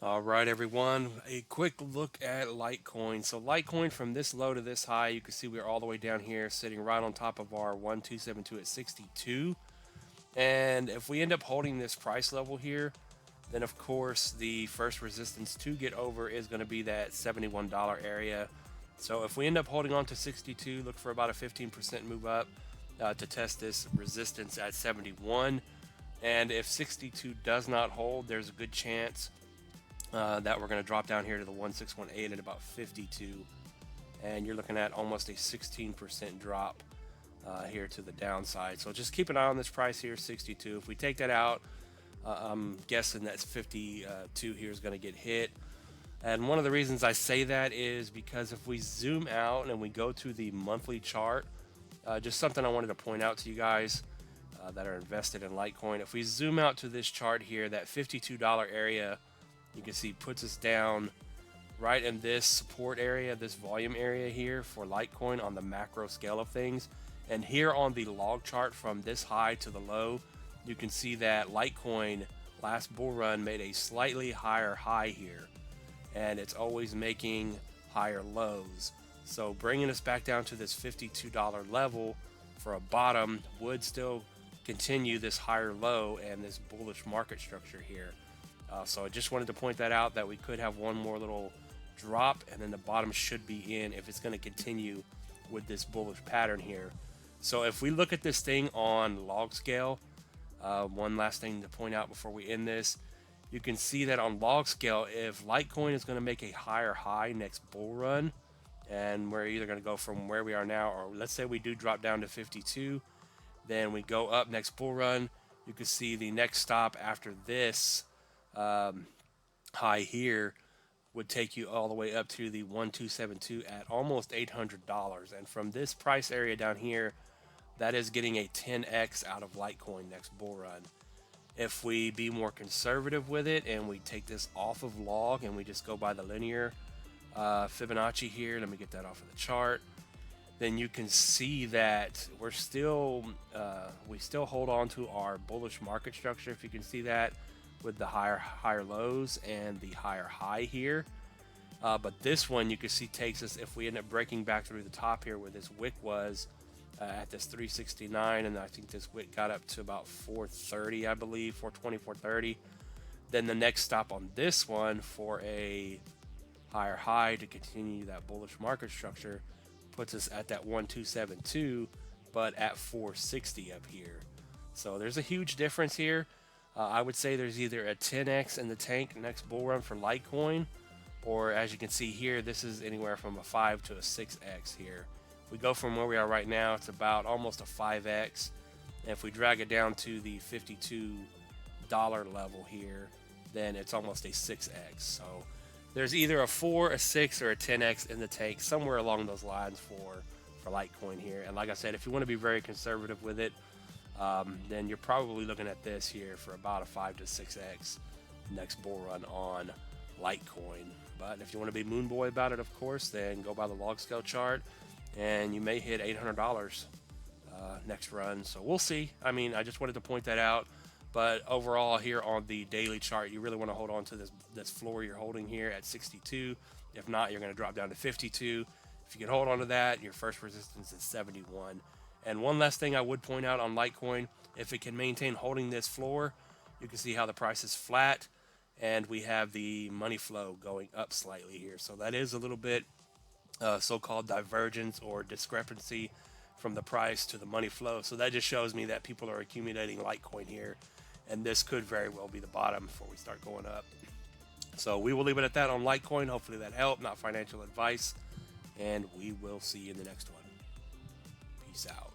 All right, everyone, a quick look at Litecoin. So Litecoin, from this low to this high, you can see we're all the way down here sitting right on top of our 1272 at 62. And if we end up holding this price level here, then of course the first resistance to get over is going to be that $71 area. So if we end up holding on to 62, look for about a 15% move up to test this resistance at 71. And if 62 does not hold, there's a good chance that we're going to drop down here to the 1618 at about 52. And you're looking at almost a 16% drop here to the downside. So just keep an eye on this price here, 62. If we take that out, I'm guessing that 52 here is going to get hit. And one of the reasons I say that is because if we zoom out and we go to the monthly chart, just something I wanted to point out to you guys that are invested in Litecoin. If we zoom out to this chart here, that $52 area, you can see puts us down right in this support area, this volume area here for Litecoin on the macro scale of things. And here on the log chart from this high to the low, you can see that Litecoin last bull run made a slightly higher high here, and it's always making higher lows. So bringing us back down to this $52 level for a bottom would still continue this higher low and this bullish market structure here. So I just wanted to point that out, that we could have one more little drop and then the bottom should be in if it's going to continue with this bullish pattern here. So if we look at this thing on log scale, one last thing to point out before we end this, you can see that on log scale, if Litecoin is going to make a higher high next bull run, and we're either going to go from where we are now, or let's say we do drop down to 52, then we go up next bull run, you can see the next stop after this high here would take you all the way up to the 1272 at almost $800. And from this price area down here, that is getting a 10x out of Litecoin next bull run. If we be more conservative with it and we take this off of log and we just go by the linear Fibonacci here, let me get that off of the chart, then you can see that we're still we still hold on to our bullish market structure, if you can see that, with the higher lows and the higher high here. But this one you can see takes us, if we end up breaking back through the top here where this wick was at this 369, and I think this wick got up to about 430, I believe, 420, 430. Then the next stop on this one for a higher high to continue that bullish market structure puts us at that 1272, but at 460 up here. So there's a huge difference here. I would say there's either a 10x in the tank next bull run for Litecoin, or as you can see here, this is anywhere from a 5 to a 6x here. If we go from where we are right now, it's about almost a 5x. And if we drag it down to the $52 level here, then it's almost a 6x. So there's either a 4, a 6, or a 10x in the tank, somewhere along those lines for Litecoin here. And like I said, if you want to be very conservative with it, then you're probably looking at this here for about a 5 to 6x next bull run on Litecoin. But if you want to be moon boy about it, of course, then go by the log scale chart and you may hit $800 next run. So we'll see. I mean, I just wanted to point that out. But overall, here on the daily chart, you really want to hold on to this floor you're holding here at 62. If not, you're going to drop down to 52. If you can hold on to that, your first resistance is 71. And one last thing I would point out on Litecoin, if it can maintain holding this floor, you can see how the price is flat and we have the money flow going up slightly here. So that is a little bit so-called divergence or discrepancy from the price to the money flow. So that just shows me that people are accumulating Litecoin here, and this could very well be the bottom before we start going up. So we will leave it at that on Litecoin. Hopefully that helped, not financial advice, and we will see you in the next one. Peace out.